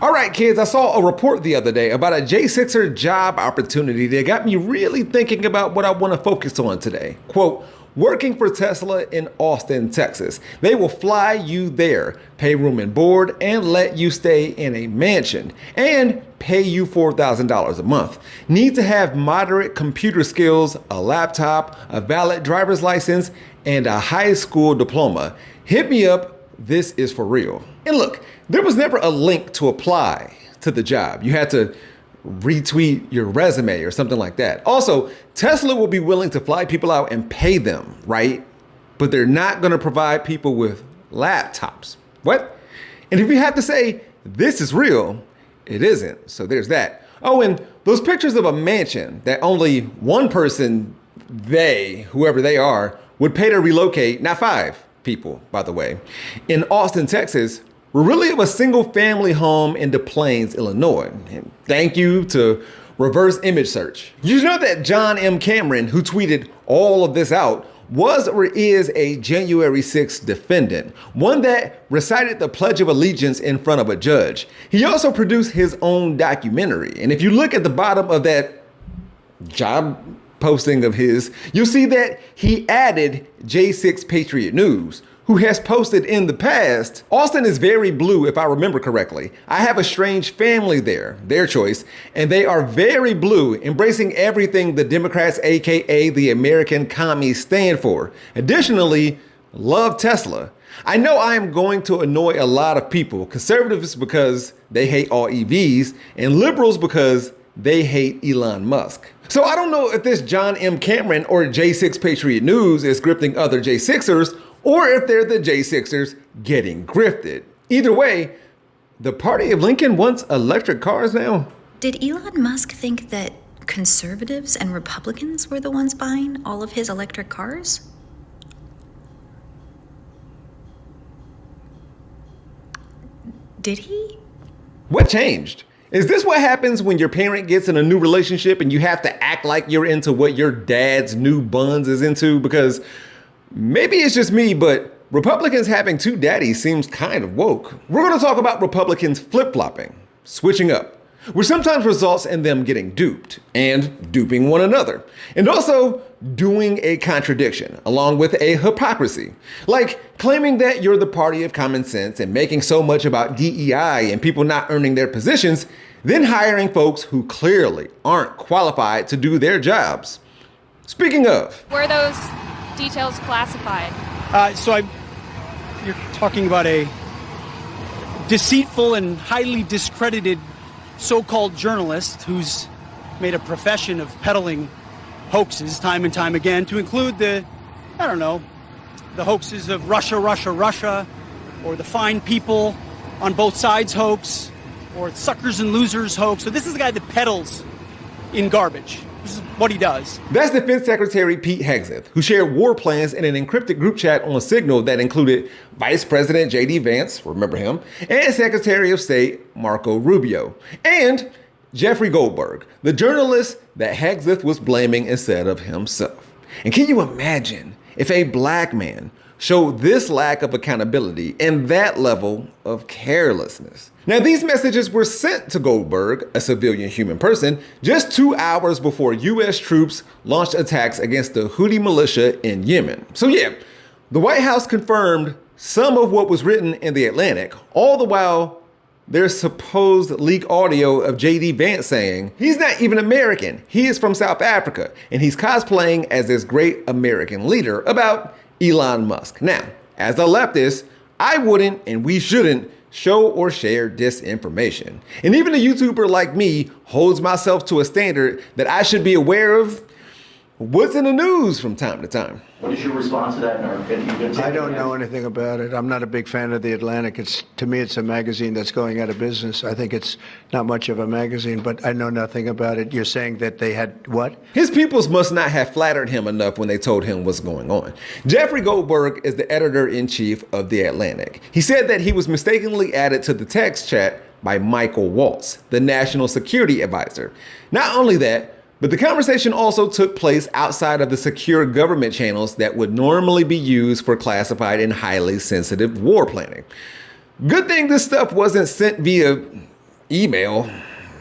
All right, kids, I saw a report the other day about a J6er job opportunity that got me really thinking about what I want to focus on today. Quote, working for Tesla in Austin, Texas. They will fly you there, pay room and board, and let you stay in a mansion, and pay you $4,000 a month. Need to have moderate computer skills, a laptop, a valid driver's license, and a high school diploma. Hit me up. This is for real. And look, there was never a link to apply to the job. You had to retweet your resume or something like that. Also, Tesla will be willing to fly people out and pay them, right? But they're not going to provide people with laptops. What? And if you have to say, this is real, it isn't. So there's that. Oh, and those pictures of a mansion that only one person, whoever they are, would pay to relocate, not five people, by the way, in Austin, Texas, were really of a single family home in Des Plaines, Illinois. And thank you to reverse image search. You know that John M. Cameron, who tweeted all of this out, was or is a January 6th defendant, one that recited the Pledge of Allegiance in front of a judge. He also produced his own documentary. And if you look at the bottom of that job posting of his, you'll see that he added J6 Patriot News, who has posted in the past, Austin is very blue if I remember correctly. I have a strange family there, their choice, and they are very blue, embracing everything the Democrats, aka the American commies, stand for. Additionally, love Tesla. I know I am going to annoy a lot of people, conservatives because they hate all EVs, and liberals because they hate Elon Musk. So I don't know if this John M. Cameron or J6 Patriot News is grifting other J6ers, or if they're the J6ers getting grifted. Either way, the party of Lincoln wants electric cars now. Did Elon Musk think that conservatives and Republicans were the ones buying all of his electric cars? Did he? What changed? Is this what happens when your parent gets in a new relationship and you have to act like you're into what your dad's new buns is into? Because maybe it's just me, but Republicans having two daddies seems kind of woke. We're going to talk about Republicans flip-flopping, switching up, which sometimes results in them getting duped and duping one another, and also doing a contradiction along with a hypocrisy, like claiming that you're the party of common sense and making so much about DEI and people not earning their positions, then hiring folks who clearly aren't qualified to do their jobs. Speaking of, were those details classified? You're talking about a deceitful and highly discredited so-called journalist who's made a profession of peddling hoaxes time and time again, to include the hoaxes of Russia, or the fine people on both sides hoax, or suckers and losers hoax. So this is the guy that peddles in garbage. This is what he does. That's Defense Secretary Pete Hegseth, who shared war plans in an encrypted group chat on Signal that included Vice President J.D. Vance, remember him, and Secretary of State Marco Rubio, and Jeffrey Goldberg, the journalist that Hegseth was blaming instead of himself. And can you imagine if a black man showed this lack of accountability and that level of carelessness? Now, these messages were sent to Goldberg, a civilian human person, just 2 hours before U.S. troops launched attacks against the Houthi militia in Yemen. So yeah, the White House confirmed some of what was written in The Atlantic, all the while there's supposed leak audio of J.D. Vance saying he's not even American, he is from South Africa, and he's cosplaying as this great American leader about Elon Musk. Now, as a leftist, I wouldn't and we shouldn't show or share disinformation. And even a YouTuber like me holds myself to a standard that I should be aware of what's in the news from time to time. What is your response to that? I don't know anything about it. I'm not a big fan of The Atlantic. To me, it's a magazine that's going out of business. I think it's not much of a magazine, but I know nothing about it. You're saying that they had what? His peoples must not have flattered him enough when they told him what's going on. Jeffrey Goldberg is the editor-in-chief of The Atlantic. He said that he was mistakenly added to the text chat by Michael Waltz, the national security advisor. Not only that, but the conversation also took place outside of the secure government channels that would normally be used for classified and highly sensitive war planning. Good thing this stuff wasn't sent via email,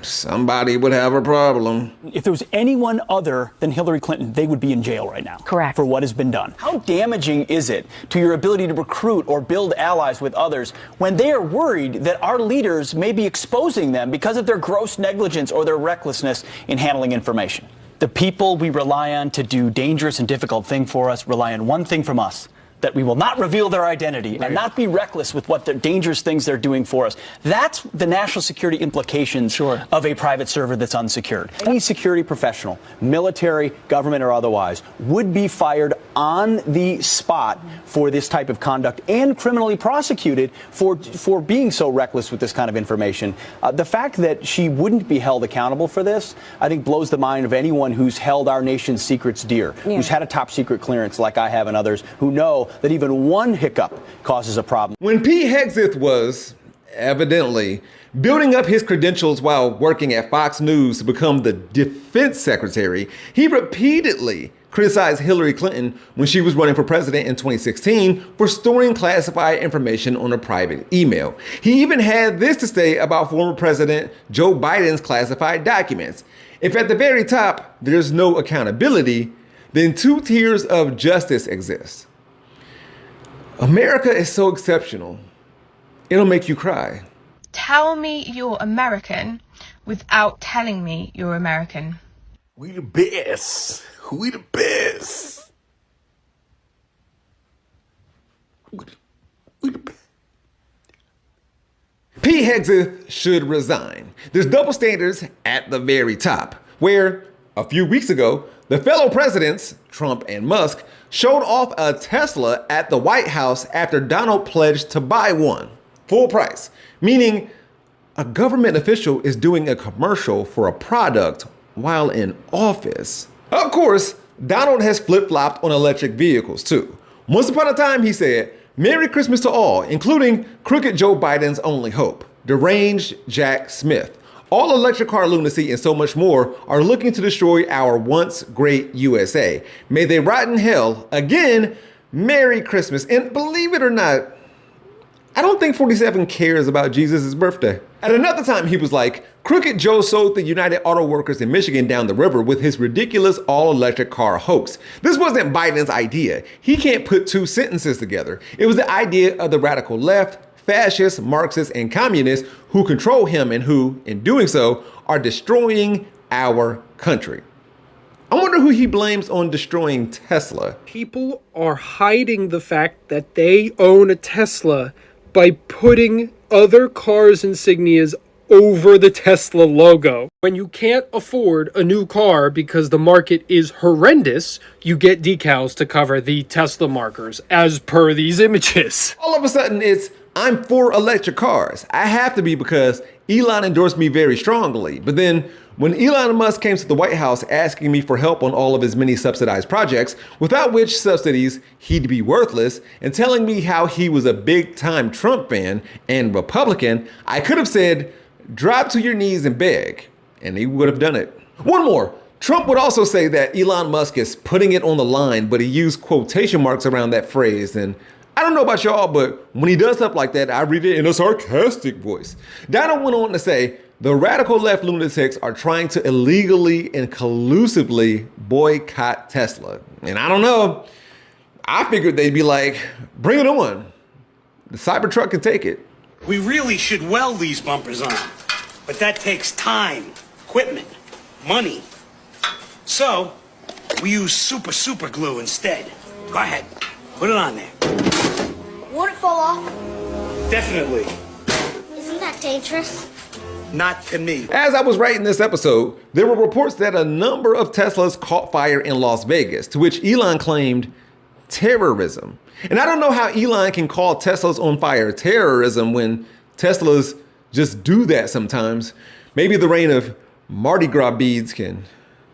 somebody would have a problem. If there was anyone other than Hillary Clinton, they would be in jail right now. Correct. For what has been done. How damaging is it to your ability to recruit or build allies with others when they are worried that our leaders may be exposing them because of their gross negligence or their recklessness in handling information? The people we rely on to do dangerous and difficult things for us rely on one thing from us: that we will not reveal their identity and not be reckless with what the dangerous things they're doing for us. That's the national security implications of a private server that's unsecured. Any security professional, military, government, or otherwise, would be fired on the spot for this type of conduct and criminally prosecuted for being so reckless with this kind of information. The fact that she wouldn't be held accountable for this, I think, blows the mind of anyone who's held our nation's secrets dear, who's had a top secret clearance like I have and others, who know that even one hiccup causes a problem. When Pete Hegseth was, evidently, building up his credentials while working at Fox News to become the defense secretary, he repeatedly criticized Hillary Clinton when she was running for president in 2016 for storing classified information on a private email. He even had this to say about former President Joe Biden's classified documents. If at the very top there's no accountability, then two tiers of justice exist. America is so exceptional, it'll make you cry. Tell me you're American without telling me you're American. We the best. We the best. We the best. Pete Hegseth should resign. There's double standards at the very top, where a few weeks ago, the fellow presidents, Trump and Musk, showed off a Tesla at the White House after Donald pledged to buy one, full price, meaning a government official is doing a commercial for a product while in office. Of course, Donald has flip-flopped on electric vehicles too. Once upon a time, he said, "Merry Christmas to all, including crooked Joe Biden's only hope, deranged Jack Smith. All electric car lunacy and so much more are looking to destroy our once great USA. May they rot in hell. Again, Merry Christmas." And believe it or not, I don't think 47 cares about Jesus' birthday. At another time, he was like, "Crooked Joe sold the United Auto Workers in Michigan down the river with his ridiculous all-electric car hoax. This wasn't Biden's idea. He can't put two sentences together. It was the idea of the radical left, fascists, Marxists, and communists who control him and who, in doing so, are destroying our country." I wonder who he blames on destroying Tesla. People are hiding the fact that they own a Tesla by putting other cars' insignias over the Tesla logo. When you can't afford a new car because the market is horrendous, you get decals to cover the Tesla markers, as per these images. All of a sudden, it's, "I'm for electric cars. I have to be because Elon endorsed me very strongly." But then when Elon Musk came to the White House asking me for help on all of his many subsidized projects, without which subsidies he'd be worthless, and telling me how he was a big-time Trump fan and Republican, I could have said, "Drop to your knees and beg," and he would have done it. One more. Trump would also say that Elon Musk is putting it on the line, but he used quotation marks around that phrase. And I don't know about y'all, but when he does stuff like that, I read it in a sarcastic voice. Donald went on to say, "The radical left lunatics are trying to illegally and collusively boycott Tesla." And I don't know. I figured they'd be like, "Bring it on. The Cybertruck can take it." We really should weld these bumpers on, but that takes time, equipment, money. So, we use super glue instead. Go ahead, put it on there. Won't it fall off? Definitely. Isn't that dangerous? Not to me. As I was writing this episode, there were reports that a number of Teslas caught fire in Las Vegas, to which Elon claimed terrorism. And I don't know how Elon can call Teslas on fire terrorism when Teslas just do that sometimes. Maybe the rain of Mardi Gras beads can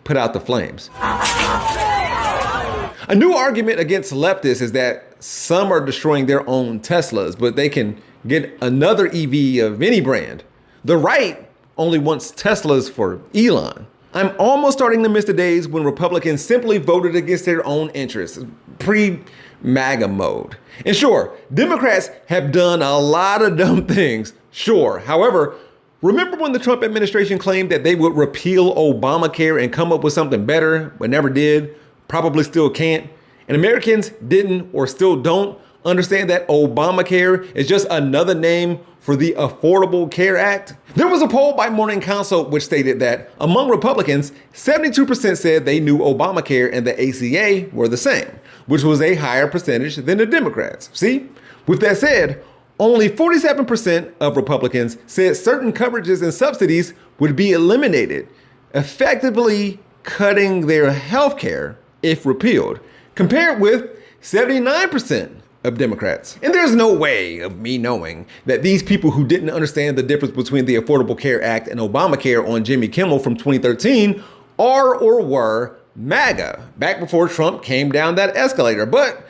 put out the flames. A new argument against leftists is that some are destroying their own Teslas, but they can get another EV of any brand. The right only wants Teslas for Elon. I'm almost starting to miss the days when Republicans simply voted against their own interests, pre-MAGA mode. And sure, Democrats have done a lot of dumb things, sure. However, Remember when the Trump administration claimed that they would repeal Obamacare and come up with something better, but never did, probably still can't? And Americans didn't or still don't understand that Obamacare is just another name for the Affordable Care Act? There was a poll by Morning Consult which stated that among Republicans, 72% said they knew Obamacare and the ACA were the same, which was a higher percentage than the Democrats. See? With that said, only 47% of Republicans said certain coverages and subsidies would be eliminated, effectively cutting their health care if repealed, compared with 79% of Democrats. And there's no way of me knowing that these people who didn't understand the difference between the Affordable Care Act and Obamacare on Jimmy Kimmel from 2013 are or were MAGA back before Trump came down that escalator. But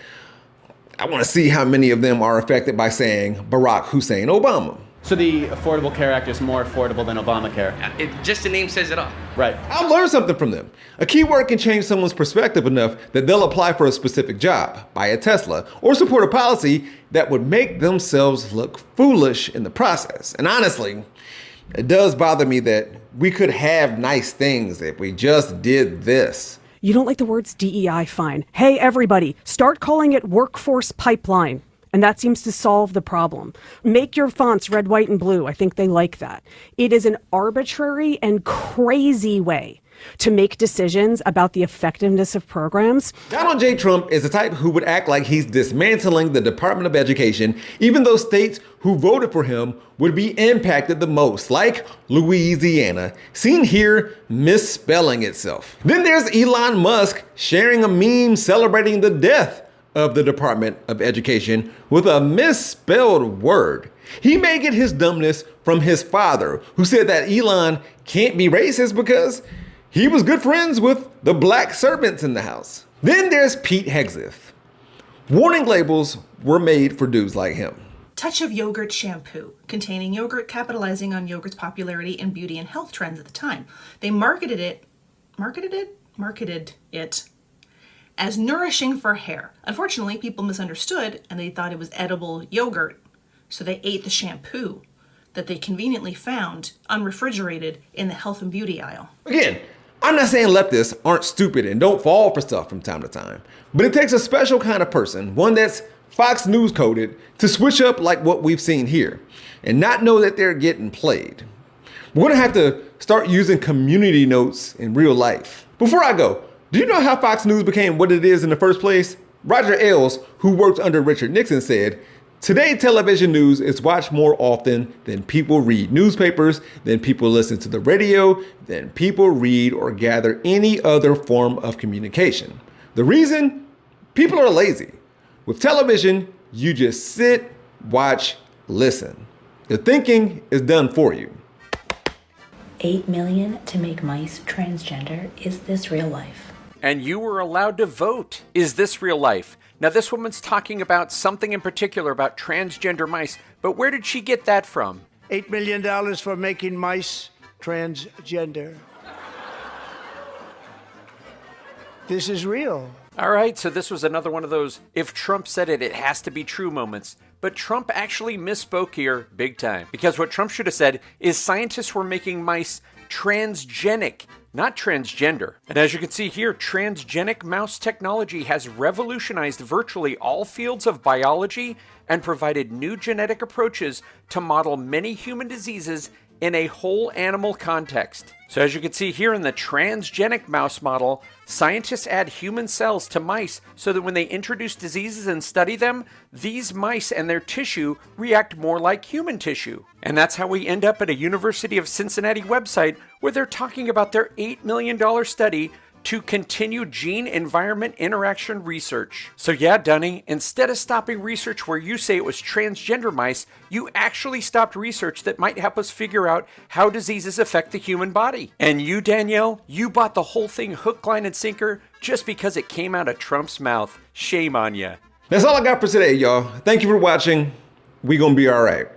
I want to see how many of them are affected by saying Barack Hussein Obama. So the Affordable Care Act is more affordable than Obamacare? Just the name says it all. Right. I'll learn something from them. A keyword can change someone's perspective enough that they'll apply for a specific job, buy a Tesla, or support a policy that would make themselves look foolish in the process. And honestly, it does bother me that we could have nice things if we just did this. You don't like the words DEI? Fine. Hey, everybody, start calling it workforce pipeline. And that seems to solve the problem. Make your fonts red, white, and blue. I think they like that. It is an arbitrary and crazy way to make decisions about the effectiveness of programs. Donald J. Trump is the type who would act like he's dismantling the Department of Education, even though states who voted for him would be impacted the most, like Louisiana, seen here misspelling itself. Then there's Elon Musk sharing a meme celebrating the death of the Department of Education with a misspelled word. He may get his dumbness from his father, who said that Elon can't be racist because he was good friends with the black servants in the house. Then there's Pete Hegseth. Warning labels were made for dudes like him. Touch of Yogurt shampoo, containing yogurt, capitalizing on yogurt's popularity in beauty and health trends at the time. They marketed it as nourishing for hair. Unfortunately, people misunderstood and they thought it was edible yogurt, so they ate the shampoo that they conveniently found unrefrigerated in the health and beauty aisle. Again, I'm not saying leftists aren't stupid and don't fall for stuff from time to time, but it takes a special kind of person, one that's Fox News coded, to switch up like what we've seen here and not know that they're getting played. We're gonna have to start using community notes in real life. Before I go, do you know how Fox News became what it is in the first place? Roger Ailes, who worked under Richard Nixon, said, "Today television news is watched more often than people read newspapers, than people listen to the radio, than people read or gather any other form of communication. The reason? People are lazy. With television, you just sit, watch, listen. The thinking is done for you." 8 million to make mice transgender. Is this real life? And you were allowed to vote. Is this real life? Now, this woman's talking about something in particular about transgender mice, but where did she get that from? $8 million for making mice transgender. This is real. All right, so this was another one of those, if Trump said it, it has to be true moments. But Trump actually misspoke here big time. Because what Trump should have said is scientists were making mice transgenic, not transgender. And as you can see here, transgenic mouse technology has revolutionized virtually all fields of biology and provided new genetic approaches to model many human diseases in a whole animal context. So as you can see here in the transgenic mouse model, scientists add human cells to mice so that when they introduce diseases and study them, these mice and their tissue react more like human tissue. And that's how we end up at a University of Cincinnati website where they're talking about their $8 million study to continue gene-environment interaction research. So yeah, Dunny, instead of stopping research where you say it was transgender mice, you actually stopped research that might help us figure out how diseases affect the human body. And you, Danielle, you bought the whole thing hook, line, and sinker just because it came out of Trump's mouth. Shame on ya. That's all I got for today, y'all. Thank you for watching. We gonna be all right.